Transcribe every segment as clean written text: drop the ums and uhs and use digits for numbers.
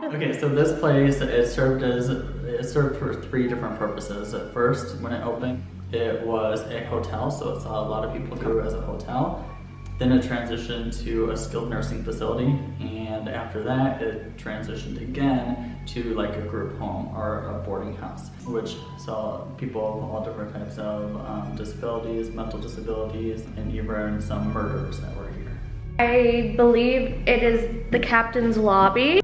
Okay, so this place, it served for 3 different purposes. At first, when it opened, it was a hotel, so it saw a lot of people go as a hotel. Then it transitioned to a skilled nursing facility, and after that, it transitioned again to like a group home or a boarding house, which saw people of all different types of disabilities, mental disabilities, and even some murderers that were here. I believe it is the captain's lobby,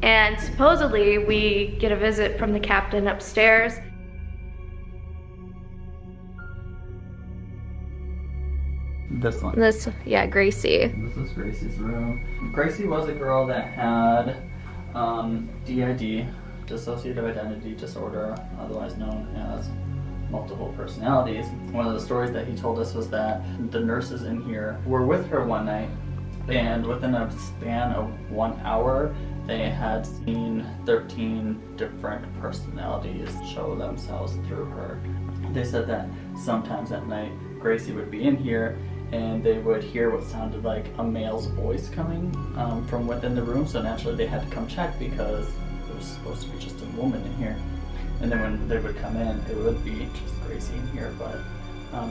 and supposedly we get a visit from the captain upstairs. This one. Yeah, Gracie. This is Gracie's room. Gracie was a girl that had DID, dissociative identity disorder, otherwise known as multiple personalities. One of the stories that he told us was that the nurses in here were with her one night, and within a span of 1 hour, they had seen 13 different personalities show themselves through her. They said that sometimes at night, Gracie would be in here and they would hear what sounded like a male's voice coming from within the room, so naturally they had to come check because it was supposed to be just a woman in here. And then when they would come in, it would be just Gracie in here, but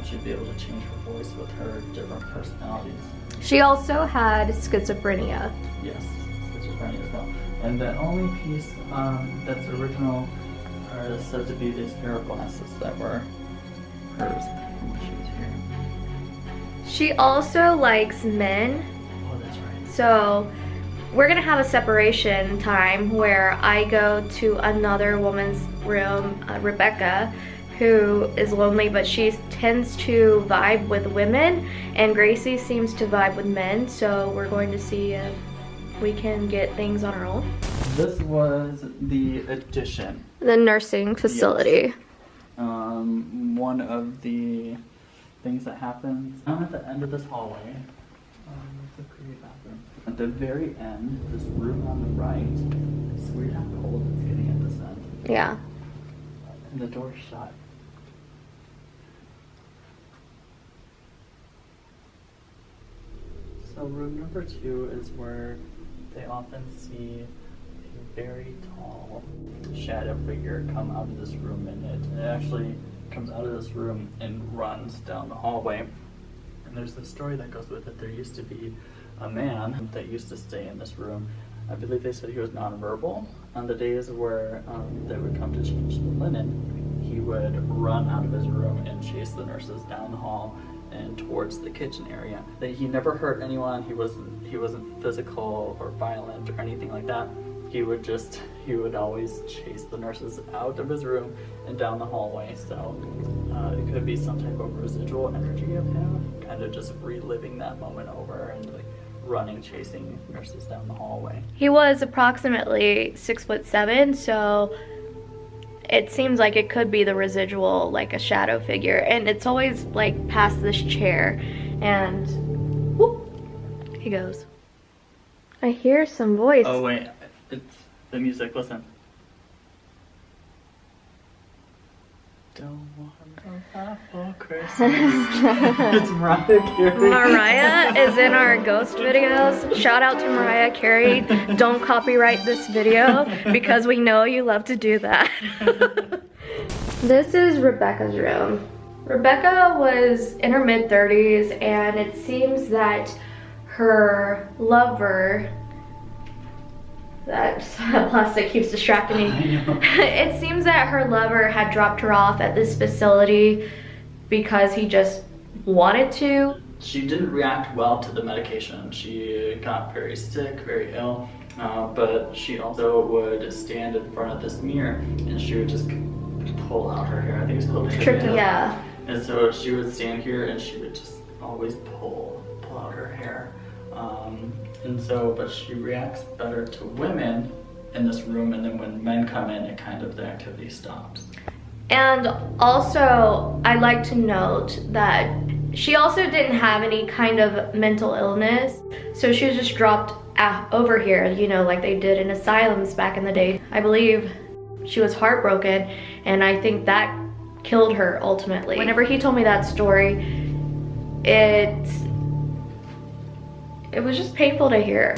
she'd be able to change her voice with her different personalities. She also had schizophrenia. Yes, schizophrenia as well. And the only piece that's original are said to be these pair of glasses that were hers when she was here. She also likes men. Oh, that's right. So we're gonna have a separation time where I go to another woman's room, Rebecca, who is lonely, but she tends to vibe with women, and Gracie seems to vibe with men, so we're going to see if we can get things on our own. This was the addition. The nursing facility. Yes. One of the things that happens at the end of this hallway. It's a pretty bathroom. At the very end, this room on the right, it's weird how cold it's getting at this end. Yeah. And the door's shut. So room number 2 is where they often see a very tall shadow figure come out of this room, and it actually comes out of this room and runs down the hallway. And there's this story that goes with it. There used to be a man that used to stay in this room. I believe they said he was nonverbal. On the days where they would come to change the linen, he would run out of his room and chase the nurses down the hall and towards the kitchen area. That he never hurt anyone. He wasn't physical or violent or anything like that. He would always chase the nurses out of his room and down the hallway. So it could be some type of residual energy of him, kind of just reliving that moment over and like running, chasing nurses down the hallway. He was approximately 6'7", so it seems like it could be the residual, like a shadow figure, and it's always like past this chair, and whoop, he goes. I hear some voice. Oh wait, it's the music, listen. Don't want no apple Christmas. It's Mariah Carey. Mariah is in our ghost videos. Shout out to Mariah Carey. Don't copyright this video because we know you love to do that. This is Rebecca's room. Rebecca was in her mid-30s, and it seems that her lover, that plastic keeps distracting me. It seems that her lover had dropped her off at this facility because he just wanted to. She didn't react well to the medication. She got very sick, very ill, but she also would stand in front of this mirror and she would just pull out her hair. I think it's called hair. Tricky, yeah. And so she would stand here and she would just always pull out her hair. And so, but she reacts better to women in this room, and then when men come in, it kind of, the activity stops. And also, I'd like to note that she also didn't have any kind of mental illness, so she was just dropped over here, you know, like they did in asylums back in the day. I believe she was heartbroken, and I think that killed her ultimately. Whenever he told me that story, it was just painful to hear.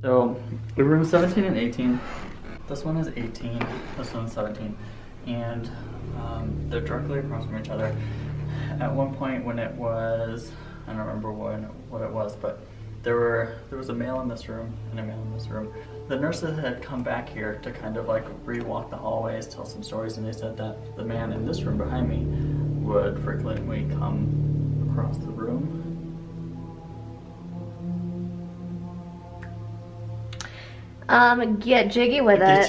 So the room 17 and 18. This one is 18. This one's 17, and they're directly across from each other. At one point, when it was, I don't remember what it was, but there was a male in this room and a male in this room. The nurses had come back here to kind of like re-walk the hallways, tell some stories, and they said that the man in this room behind me would frequently come across the room. Get jiggy with it.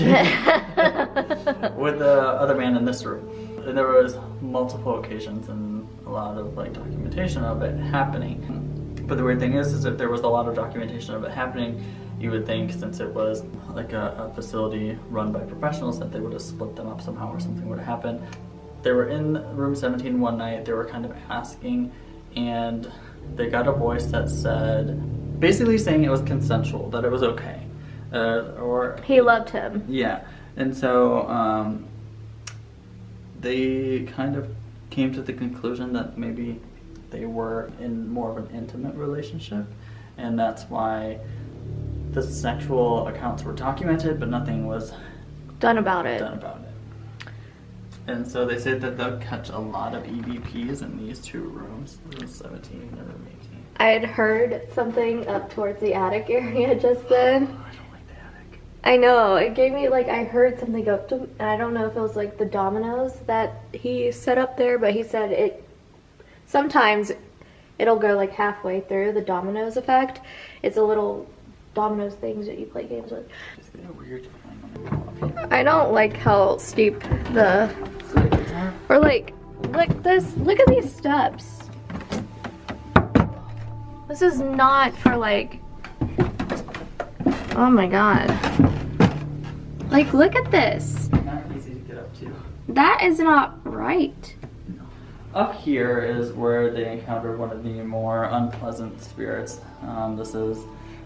With the other man in this room. And there was multiple occasions and a lot of like documentation of it happening. But the weird thing is if there was a lot of documentation of it happening, you would think, since it was like a facility run by professionals, that they would have split them up somehow or something would have happened. They were in room 17 one night, they were kind of asking, and they got a voice that said, basically saying it was consensual, that it was okay. Or he loved him. Yeah, and so they kind of came to the conclusion that maybe they were in more of an intimate relationship, and that's why the sexual accounts were documented, but nothing was done about it. And so they said that they'll catch a lot of EVPs in these two rooms, room 17 and room 18. I had heard something up towards the attic area just then. I know, it gave me like, I heard something up to, and I don't know if it was like the dominoes that he set up there, but he said sometimes it'll go like halfway through, the dominoes effect. It's a little dominoes things that you play games with. I don't like how steep or like, look at these steps. This is not for like, oh my god. Like, look at this. Not easy to get up to. That is not right. No. Up here is where they encountered one of the more unpleasant spirits. This is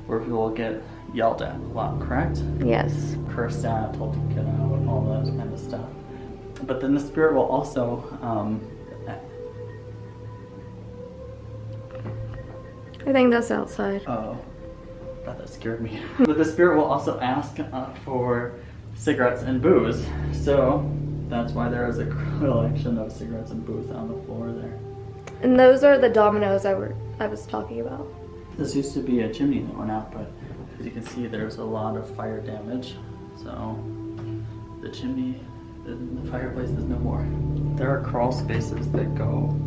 where people get yelled at a lot, correct? Yes. Cursed at, told to get out, and all that kind of stuff. But then the spirit will also, I think that's outside. oh, that scared me. But the spirit will also ask for cigarettes and booze. So that's why there is a collection of cigarettes and booze on the floor there. And those are the dominoes I was talking about. This used to be a chimney that went out, but as you can see, there's a lot of fire damage. So the chimney, the fireplace is no more. There are crawl spaces that go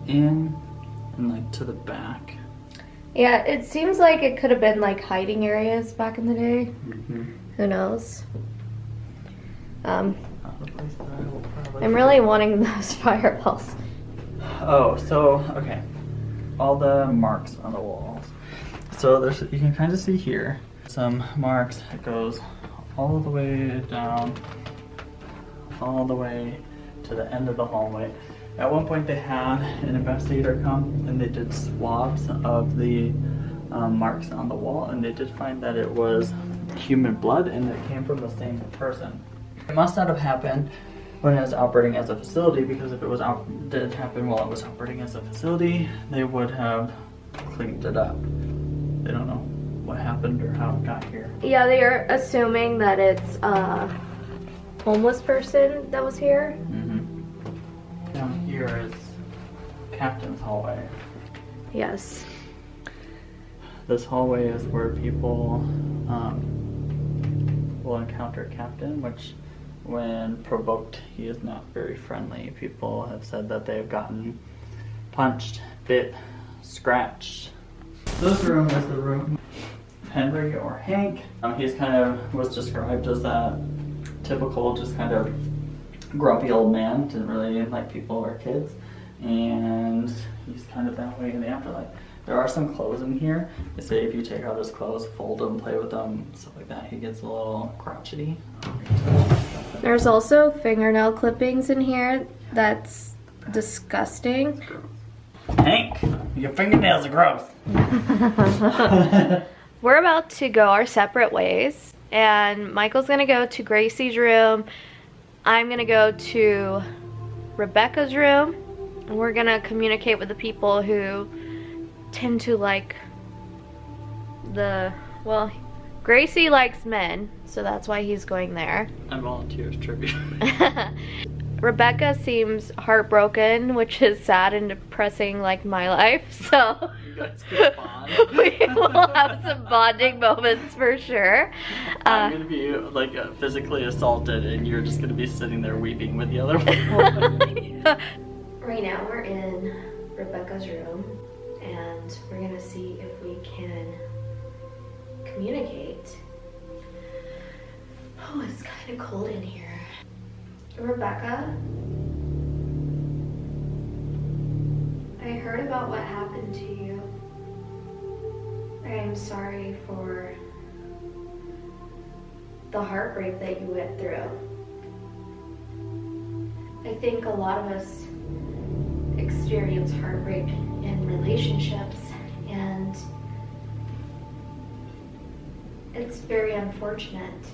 in and like to the back. Yeah, it seems like it could have been like hiding areas back in the day. Mm-hmm. Who knows? I'm really wanting those fireballs. Oh, so, okay. All the marks on the walls. So you can kind of see here some marks. It goes all the way down, all the way to the end of the hallway. At one point they had an investigator come and they did swabs of the marks on the wall, and they did find that it was human blood and it came from the same person. It must not have happened when it was operating as a facility, because if it did happen while it was operating as a facility, they would have cleaned it up. They don't know what happened or how it got here. Yeah, they are assuming that it's a homeless person that was here. Mm-hmm. Down here is Captain's hallway. Yes. This hallway is where people will encounter Captain, which, when provoked, he is not very friendly. People have said that they have gotten punched, bit, scratched. This room is the room Henry or Hank. He's kind of was described as that typical, just kind of grumpy old man, didn't really like people or kids, and he's kind of that way in the afterlife. There are some clothes in here. They say if you take out his clothes, fold them, play with them, stuff like that, he gets a little crotchety. There's also fingernail clippings in here. That's disgusting. Hank, your fingernails are gross. We're about to go our separate ways, and Michael's gonna go to Gracie's room. I'm gonna go to Rebecca's room, and we're gonna communicate with the people who tend to like Gracie likes men, so that's why he's going there. I volunteer as tribute. Rebecca seems heartbroken, which is sad and depressing like my life, so You guys could bond. we will have some bonding moments for sure. I'm gonna be like physically assaulted and you're just gonna be sitting there weeping with the other one. Right now we're in Rebecca's room and we're gonna see if we can communicate. Oh, it's kind of cold in here. Rebecca, I heard about what happened to you. I am sorry for the heartbreak that you went through. I think a lot of us experience heartbreak in relationships, and it's very unfortunate.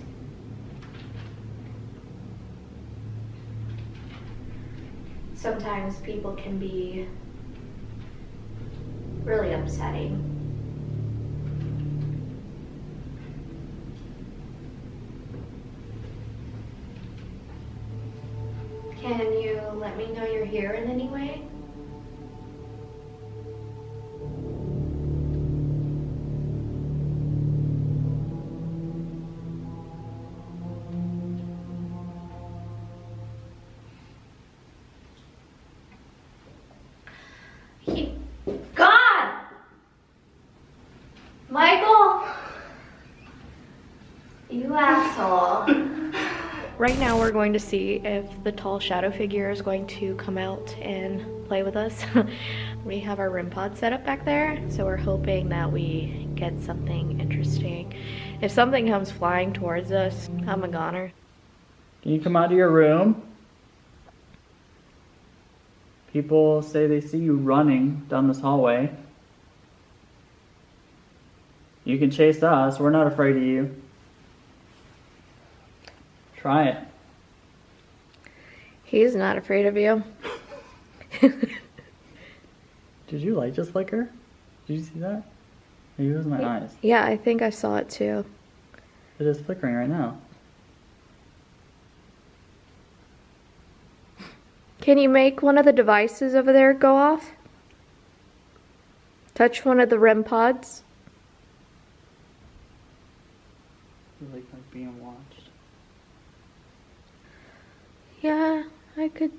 Sometimes people can be really upsetting. Can you let me know you're here in any way? God! Michael! You asshole. Right now we're going to see if the tall shadow figure is going to come out and play with us. We have our REM pod set up back there, so we're hoping that we get something interesting. If something comes flying towards us, I'm a goner. Can you come out of your room? People say they see you running down this hallway. You can chase us. We're not afraid of you. Try it. He's not afraid of you. Did you light just flicker? Did you see that? Maybe it was my eyes. Yeah, I think I saw it too. It is flickering right now. Can you make one of the devices over there go off? Touch one of the REM pods. Like being watched. Yeah, I could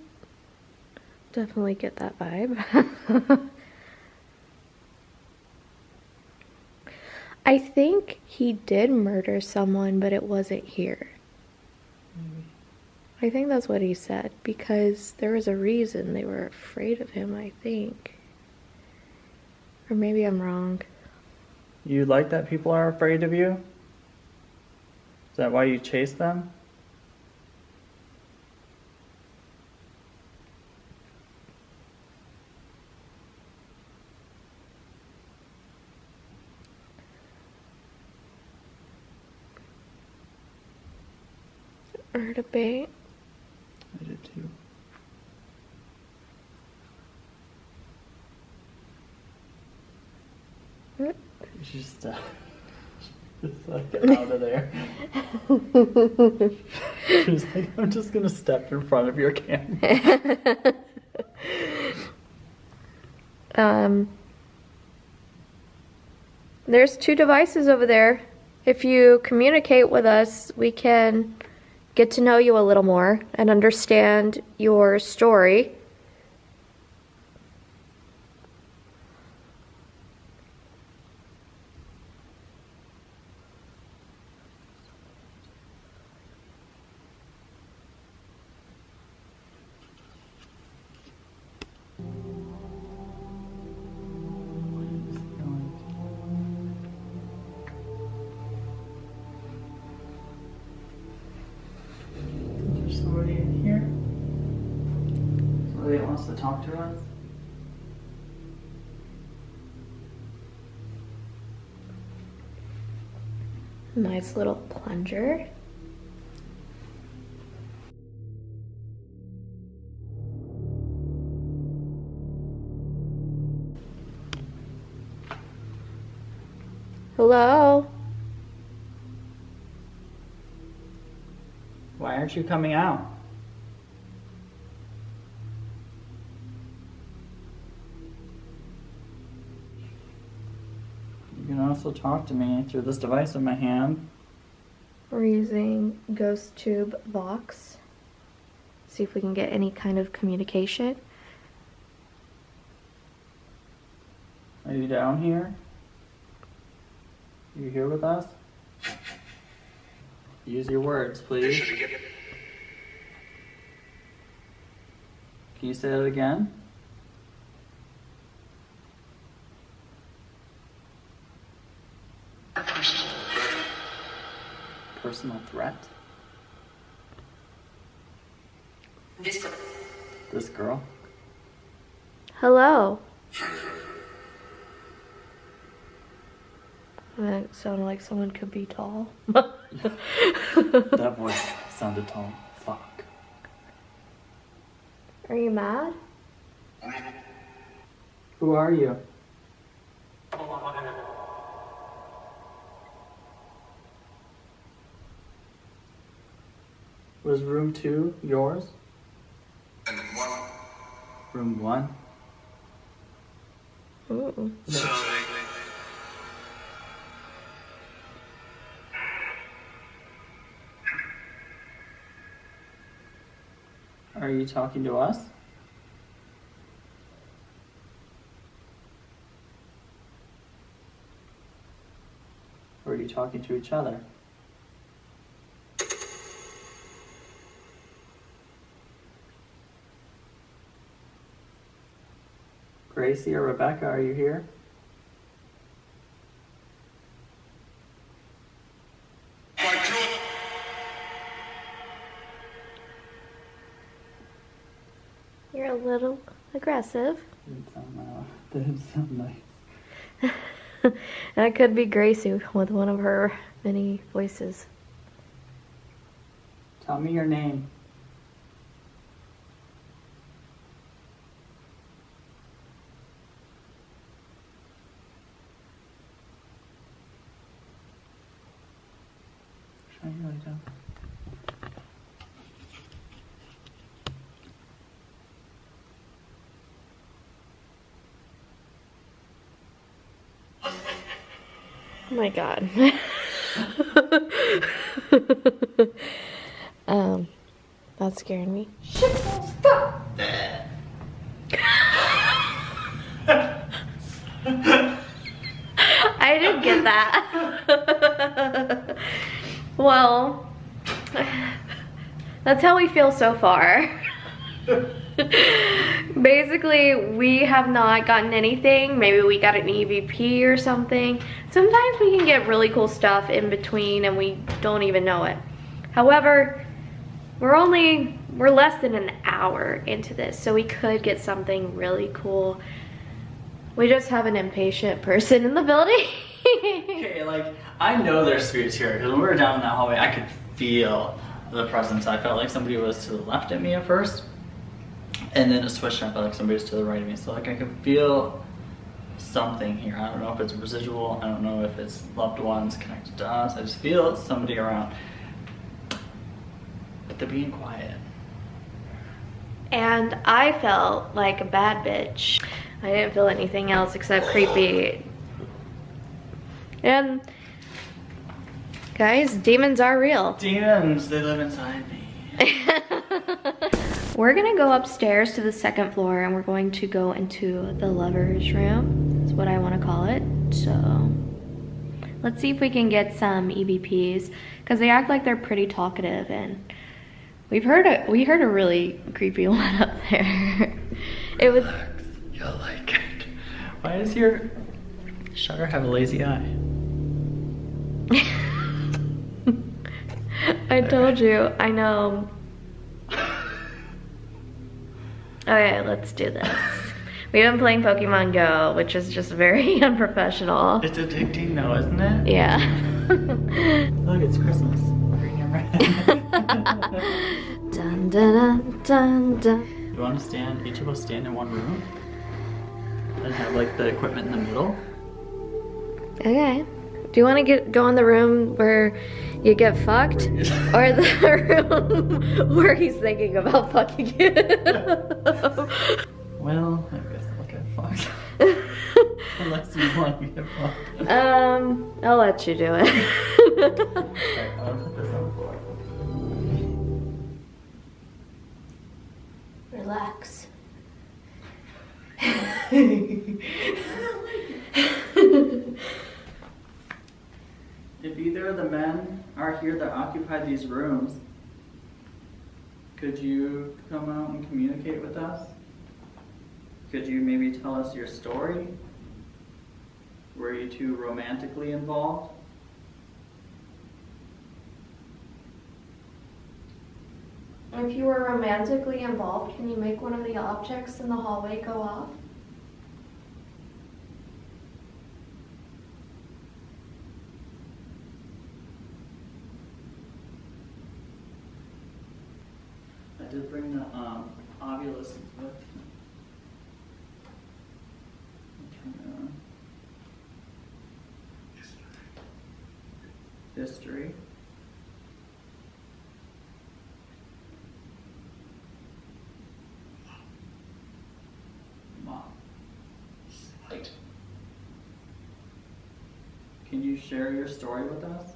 definitely get that vibe. I think he did murder someone, but it wasn't here. Maybe. I think that's what he said, because there was a reason they were afraid of him, I think. Or maybe I'm wrong. You like that people are afraid of you? Is that why you chase them? Or debate. I did too. What? Just like out of there. She's like, I'm just gonna step in front of your camera. There's 2 devices over there. If you communicate with us, we can get to know you a little more and understand your story. Is there somebody in here? Somebody that wants to talk to us? Nice little plunger. Hello? aren't you coming out? You can also talk to me through this device in my hand. We're using Ghost Tube Vox. See if we can get any kind of communication. Are you down here? You here with us? Use your words, please. Can you say that again? Personal threat? This girl? Hello. That sounded like someone could be tall. That voice sounded tall. Fuck. Are you mad? Who are you? Was room 2 yours? And 1. Room 1? Ooh. Are you talking to us? Or are you talking to each other? Gracie or Rebecca, are you here? You're a little aggressive. Didn't sound nice. That could be Gracie with one of her many voices. Tell me your name. Should I write down? Oh my god. That scared me. Shit, stop! I didn't get that. Well, that's how we feel so far. Basically, we have not gotten anything. Maybe we got an EVP or something. Sometimes we can get really cool stuff in between and we don't even know it. However, we're less than an hour into this, so we could get something really cool. We just have an impatient person in the building. Okay, like, I know there's spirits here, because when we were down in that hallway, I could feel the presence. I felt like somebody was to the left of me at first, and then it switched, and I felt like somebody was to the right of me. So, like, I could feel something here. I don't know if it's residual, I don't know if it's loved ones connected to us. I just feel somebody around. But they're being quiet. And I felt like a bad bitch. I didn't feel anything else except creepy. And guys, demons are real. Demons, they live inside me. We're gonna go upstairs to the second floor and we're going to go into the lover's room. That's what I want to call it. So let's see if we can get some EVPs, because they act like they're pretty talkative, and we heard a really creepy one up there. It was. You'll like it. Why does your shutter have a lazy eye? I told you, I know. Okay, let's do this. We've been playing Pokemon Go, which is just very unprofessional. It's addicting though, isn't it? Yeah. Look, it's Christmas. Dun, dun, dun, dun, dun. You want to stand, each of us stand in one room? And have like the equipment in the middle? Okay. Do you want to go in the room where you get fucked? Or the room where he's thinking about fucking you? Well, I guess I'll get fucked. Unless you want to get fucked. I'll let you do it. Alright, I'll put this on the floor. Relax. If either of the men are here that occupy these rooms, could you come out and communicate with us? Could you maybe tell us your story? Were you two romantically involved? If you were romantically involved, can you make one of the objects in the hallway go off? I did bring the ovulus with. Turn it on. History. Mom. Slight. Can you share your story with us?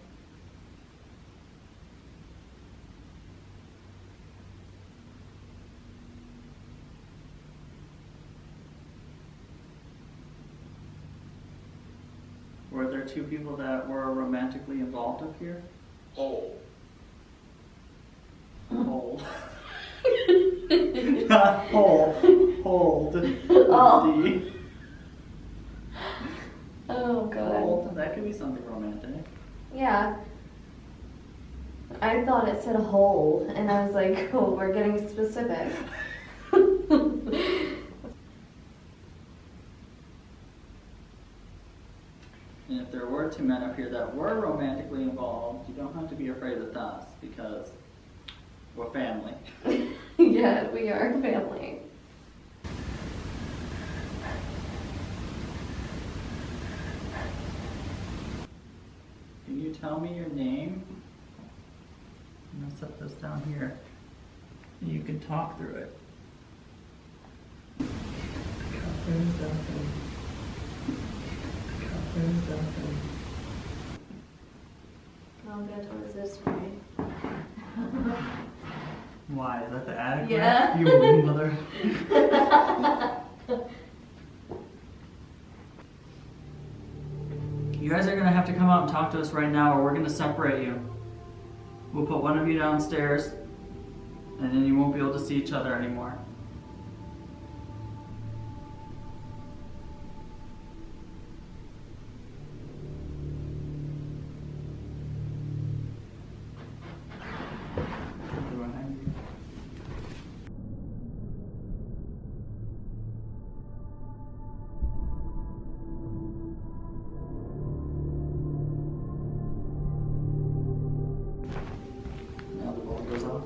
Were there two people that were romantically involved up here? Hole. Hold. Not hold. Hold. Oh. D. Oh god. Hold. That could be something romantic. Yeah. I thought it said hole, and I was like, oh, we're getting specific. And if there were two men up here that were romantically involved, you don't have to be afraid with us because we're family. Yeah, we are family. Can you tell me your name? I'm gonna set this down here. And you can talk through it. I'll go towards this way. Why? Is that the attic? Yeah. You little mother. You guys are gonna have to come out and talk to us right now or we're gonna separate you. We'll put one of you downstairs and then you won't be able to see each other anymore. Now the bulb goes off.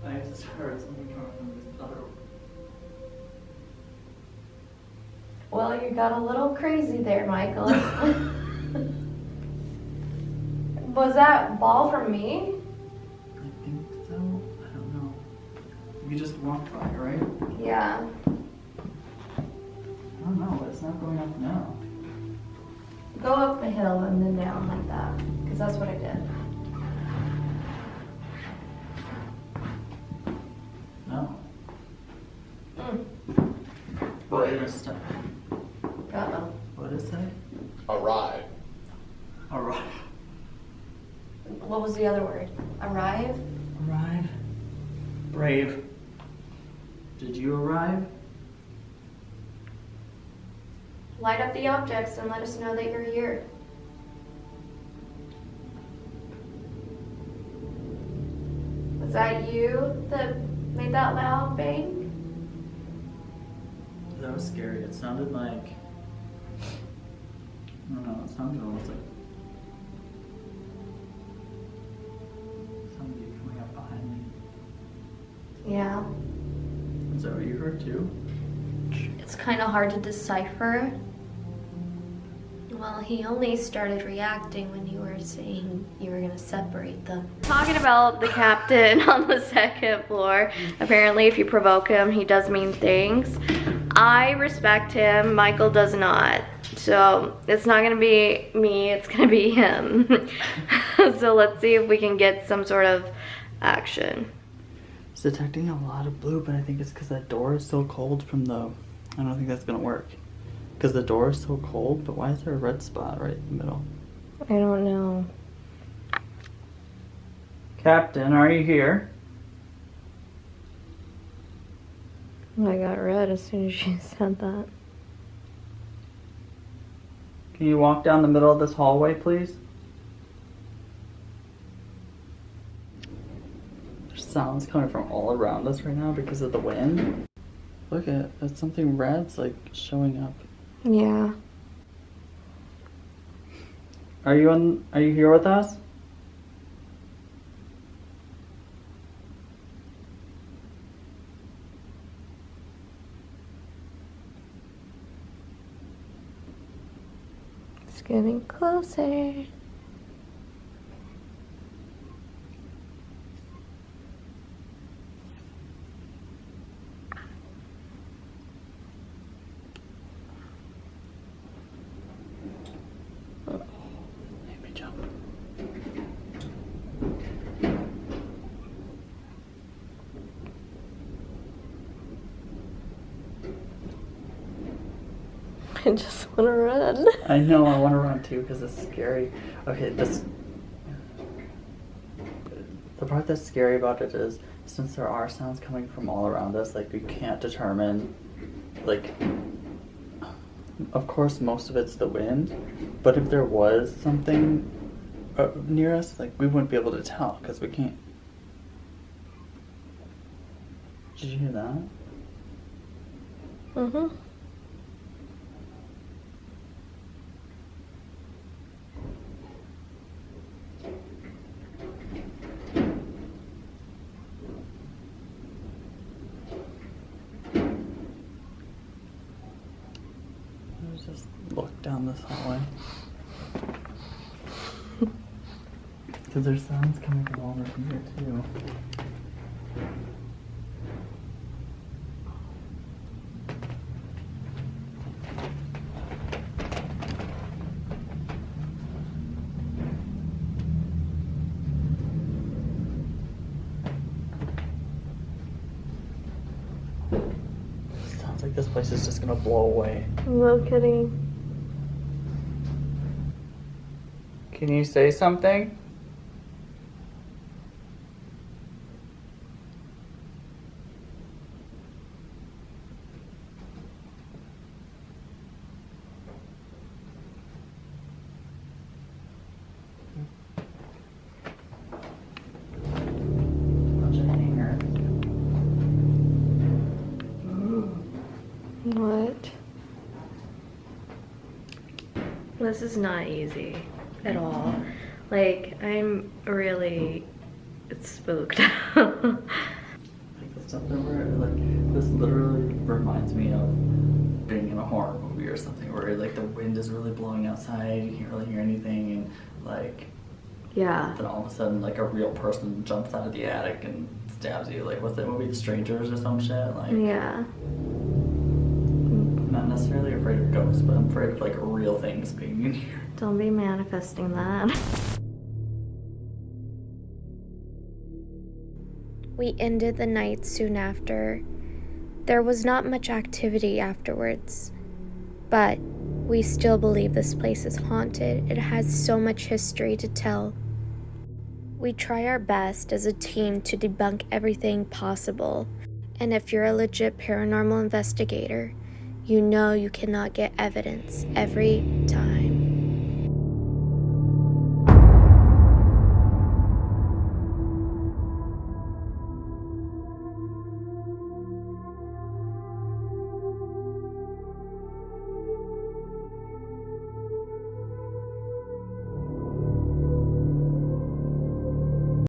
I just heard something coming from this other. Well, you got a little crazy there, Michael. Was that ball from me? I think so. I don't know. You just walked by, right? Yeah. I don't know, but it's not going up now. Go up the hill and then down like that, because that's what I did. No. Mm. What is it? Uh-oh. What is it? Arrive. Arrive. What was the other word? Arrive? Arrive. Brave. Did you arrive? Light up the objects and let us know that you're here. Was that you that made that loud bang? That was scary. It sounded like, I don't know, it sounded almost like somebody coming up behind me. Yeah. Is that what you heard too? It's kind of hard to decipher. Well, he only started reacting when you were saying you were gonna separate them. Talking about the captain on the second floor. Apparently, if you provoke him, he does mean things. I respect him, Michael does not. So it's not gonna be me, it's gonna be him. So let's see if we can get some sort of action. It's detecting a lot of blue, but I think it's because that door is so cold from the... I don't think that's gonna work. Because the door is so cold, but why is there a red spot right in the middle? I don't know. Captain, are you here? I got red as soon as she said that. Can you walk down the middle of this hallway, please? There's sounds coming from all around us right now because of the wind. Look at it, that's something red's like showing up. Yeah. Are you here with us? It's getting closer. Make me jump. I just want to run. I know, I want to run too because it's scary. Okay, the part that's scary about it is since there are sounds coming from all around us, like we can't determine, like, of course most of it's the wind, but if there was something near us, like we wouldn't be able to tell because we can't. Did you hear that? Mm-hmm. Let's just look down this hallway. Because there's sounds coming from all over here too. Sounds like this place is just gonna blow away. No kidding. Can you say something? What? This is not easy at all. Like, I'm really spooked. Like the stuff that we're like, this literally reminds me of being in a horror movie or something where like the wind is really blowing outside, you can't really hear anything, and like, Yeah. then all of a sudden like a real person jumps out of the attic and stabs you. Like, what's that movie, The Strangers or some shit? Like, Yeah. I'm not necessarily afraid of ghosts, but I'm afraid of like real things being in here. Don't be manifesting that. We ended the night soon after. There was not much activity afterwards, but we still believe this place is haunted. It has so much history to tell. We try our best as a team to debunk everything possible, and if you're a legit paranormal investigator, you know you cannot get evidence every time.